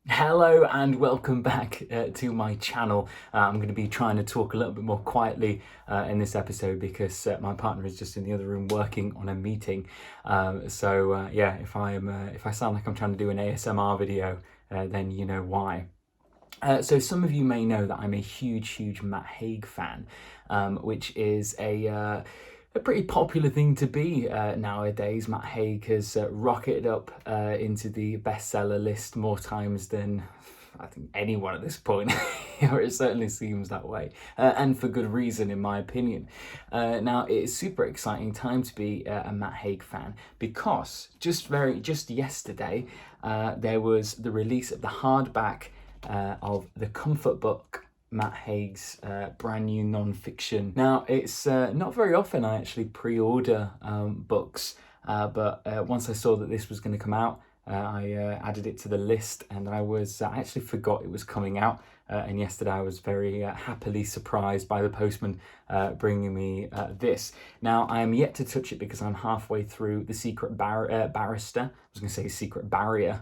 Hello and welcome back to my channel. I'm going to be trying to talk a little bit more quietly in this episode because my partner is just in the other room working on a meeting. Yeah, if I sound like I'm trying to do an ASMR video, then you know why. So some of you may know that I'm a huge Matt Haig fan, which is a pretty popular thing to be nowadays. Matt Haig has rocketed up into the bestseller list more times than I think anyone at this point, or it certainly seems that way, and for good reason, in my opinion. Now, it's super exciting time to be a Matt Haig fan because just yesterday there was the release of the hardback of the comfort book, Matt Haig's brand new non-fiction. Now, it's not very often I actually pre-order books, but once I saw that this was going to come out, I added it to the list, and I actually forgot it was coming out. And yesterday I was very happily surprised by the postman bringing me this. Now, I am yet to touch it because I'm halfway through The Secret Barrister. I was going to say Secret Barrier.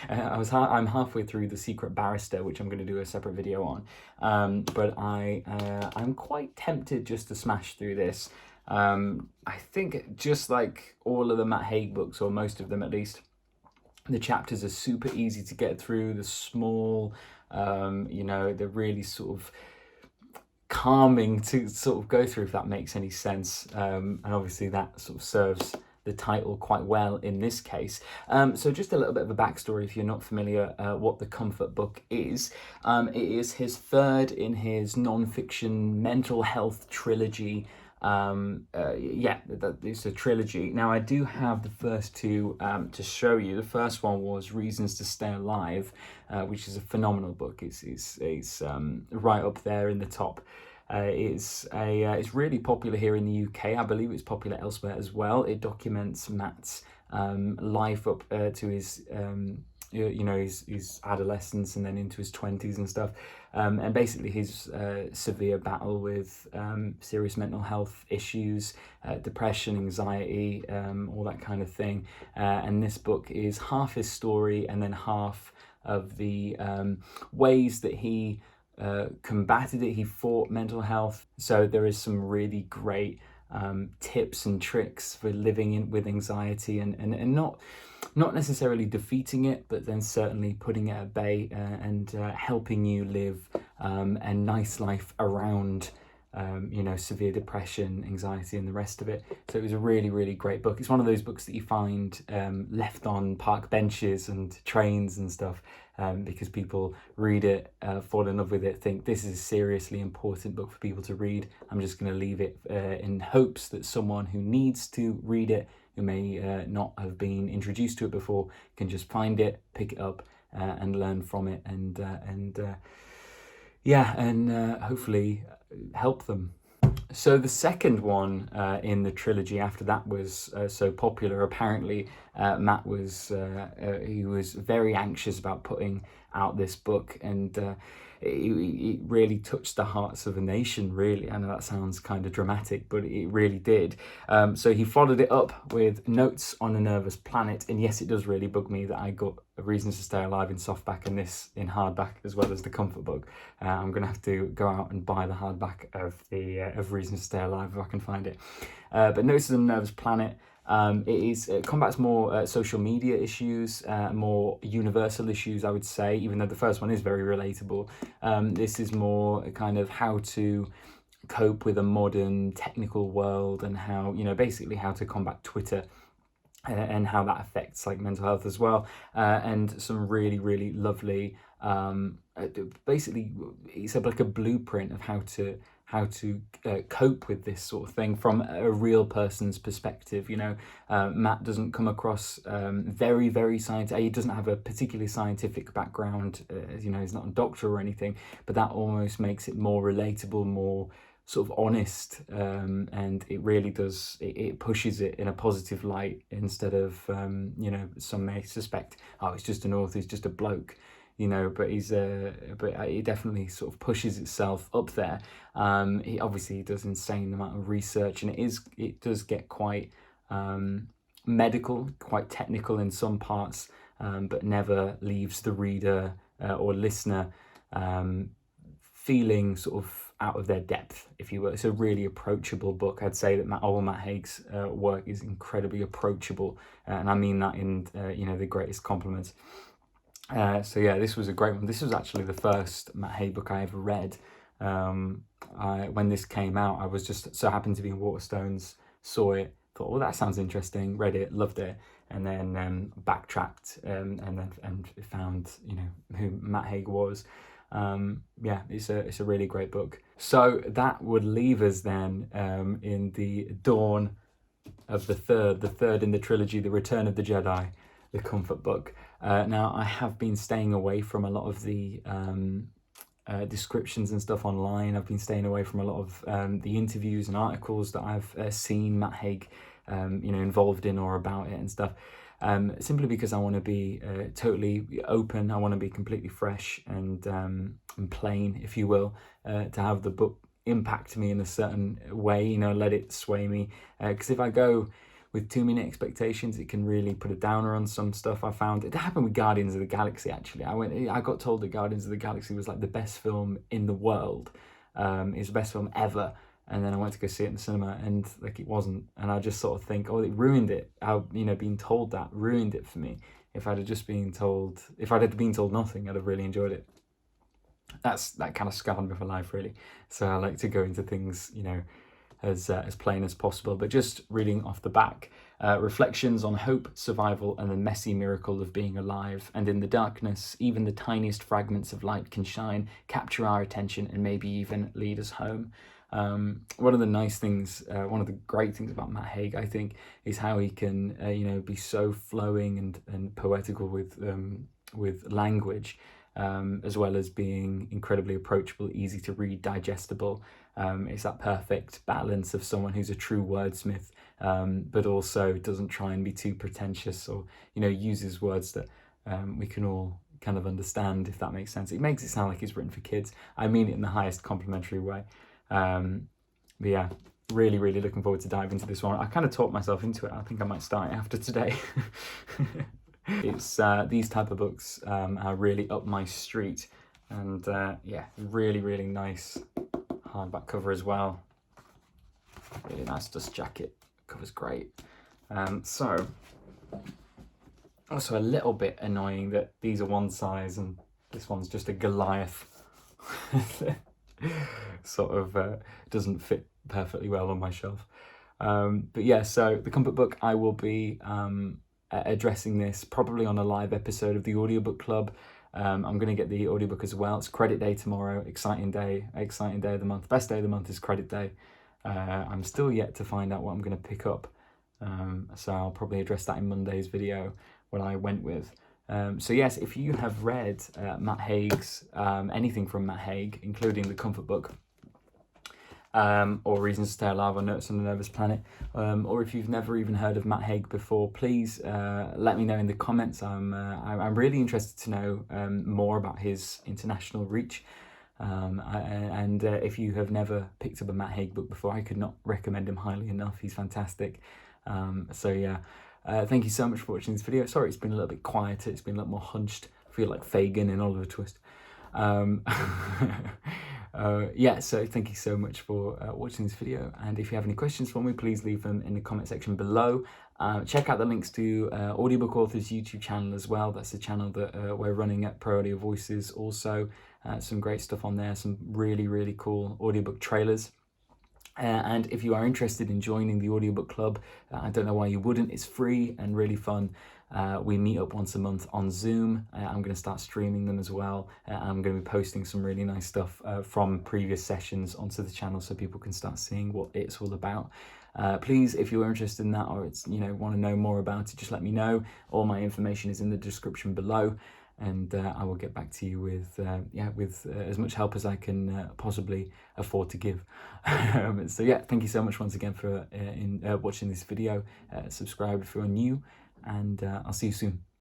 I'm halfway through The Secret Barrister, which I'm going to do a separate video on. But I'm quite tempted just to smash through this. I think just like all of the Matt Haig books, or most of them at least, the chapters are super easy to get through. They're small, they're really sort of calming to sort of go through, if that makes any sense. And obviously that sort of serves the title quite well in this case. So just a little bit of a backstory if you're not familiar what the comfort book is. It is his third in his non-fiction mental health trilogy. It's a trilogy. Now, I do have the first two to show you. The first one was Reasons to Stay Alive, which is a phenomenal book. It's right up there in the top. It's really popular here in the UK. I believe it's popular elsewhere as well. It documents Matt's life up to his his adolescence and then into his 20s and stuff, and basically his severe battle with serious mental health issues, depression, anxiety, all that kind of thing. And this book is half his story and then half of the ways that he combated it. He fought mental health. So there is some really great tips and tricks for living with anxiety and not necessarily defeating it, but then certainly putting it at bay and helping you live a nice life around severe depression, anxiety, and the rest of it. So it was a really great book. It's one of those books that you find left on park benches and trains and stuff, because people read it, fall in love with it, think this is a seriously important book for people to read. I'm just going to leave it in hopes that someone who needs to read it, who may not have been introduced to it before, can just find it, pick it up, and learn from it, and hopefully help them. So the second one in the trilogy after that was so popular. Apparently, Matt was very anxious about putting out this book, and it really touched the hearts of a nation, really. I know that sounds kind of dramatic, but it really did. So he followed it up with Notes on a Nervous Planet, and yes, it does really bug me that I got Reasons to Stay Alive in softback and this in hardback as well as the comfort book. I'm gonna have to go out and buy the hardback of Reasons to Stay Alive if I can find it. But Notes on a Nervous Planet, it combats more social media issues, more universal issues, I would say, even though the first one is very relatable. This is more kind of how to cope with a modern technical world, and how, basically how to combat Twitter and how that affects like mental health as well, and some really lovely basically it's like a blueprint of how to cope with this sort of thing from a real person's perspective. Matt doesn't come across very scientific. He doesn't have a particularly scientific background. He's not a doctor or anything, but that almost makes it more relatable, more sort of honest, and it really does, it pushes it in a positive light instead of some may suspect, oh, it's just an author, he's just a bloke, but it definitely sort of pushes itself up there. He obviously does insane amount of research, and it does get quite medical, quite technical in some parts, but never leaves the reader or listener feeling sort of out of their depth, if you will. It's a really approachable book. I'd say that Matt Haig's work is incredibly approachable, and I mean that in the greatest compliments. So yeah, this was a great one. This was actually the first Matt Haig book I ever read. When this came out, I was just so happened to be in Waterstones, saw it, thought, oh, that sounds interesting, read it, loved it, and then backtracked and found who Matt Haig was. Yeah, it's a really great book. So that would leave us then in the dawn of the third in the trilogy, The Return of the Jedi, the Comfort Book. Now, I have been staying away from a lot of the descriptions and stuff online. I've been staying away from a lot of the interviews and articles that I've seen Matt Haig involved in or about it and stuff. Simply because I want to be totally open. I want to be completely fresh and plain, if you will, to have the book impact me in a certain way, let it sway me. Because if I go with too many expectations, it can really put a downer on some stuff. I found it happened with Guardians of the Galaxy, actually. I got told that Guardians of the Galaxy was like the best film in the world. It's the best film ever. And then I went to go see it in the cinema, and like it wasn't. And I just sort of think, oh, it ruined it. Being told that ruined it for me. If I'd been told nothing, I'd have really enjoyed it. That kind of scarred me for life, really. So I like to go into things, as plain as possible. But just reading off the back, reflections on hope, survival, and the messy miracle of being alive. And in the darkness, even the tiniest fragments of light can shine, capture our attention, and maybe even lead us home. One of the nice things, one of the great things about Matt Haig, I think, is how he can, be so flowing and poetical with language, as well as being incredibly approachable, easy to read, digestible. It's that perfect balance of someone who's a true wordsmith, but also doesn't try and be too pretentious or, uses words that we can all kind of understand, if that makes sense. It makes it sound like it's written for kids. I mean it in the highest complimentary way. But yeah, really, really looking forward to diving into this one. I kind of talked myself into it. I think I might start it after today. It's these type of books are really up my street, and yeah, really, really nice hardback cover as well. Really nice dust jacket. Cover's great. So also a little bit annoying that these are one size and this one's just a Goliath. Sort of doesn't fit perfectly well on my shelf. But yeah, so the Comfort Book, I will be addressing this probably on a live episode of the audiobook club. I'm going to get the audiobook as well. It's credit day tomorrow. Exciting day of the month. Best day of the month is credit day. I'm still yet to find out what I'm going to pick up. So I'll probably address that in Monday's video, what I went with. So yes, if you have read Matt Haig's, anything from Matt Haig, including the Comfort Book, or Reasons to Stay Alive or Notes on the Nervous Planet, or if you've never even heard of Matt Haig before, please let me know in the comments. I'm really interested to know more about his international reach. And if you have never picked up a Matt Haig book before, I could not recommend him highly enough. He's fantastic. So yeah. Thank you so much for watching this video. Sorry, it's been a little bit quieter. It's been a little more hunched. I feel like Fagin in Oliver Twist. Yeah, so thank you so much for watching this video. And if you have any questions for me, please leave them in the comment section below. Check out the links to Audiobook Author's YouTube channel as well. That's the channel that we're running at Pro Audio Voices also. Some great stuff on there. Some really, really cool audiobook trailers. And if you are interested in joining the audiobook club, I don't know why you wouldn't. It's free and really fun. We meet up once a month on Zoom. I'm going to start streaming them as well. I'm going to be posting some really nice stuff from previous sessions onto the channel so people can start seeing what it's all about. Please, if you're interested in that, or want to know more about it, just let me know. All my information is in the description below. And I will get back to you with as much help as I can possibly afford to give. So yeah, thank you so much once again for watching this video. Subscribe if you're new, and I'll see you soon.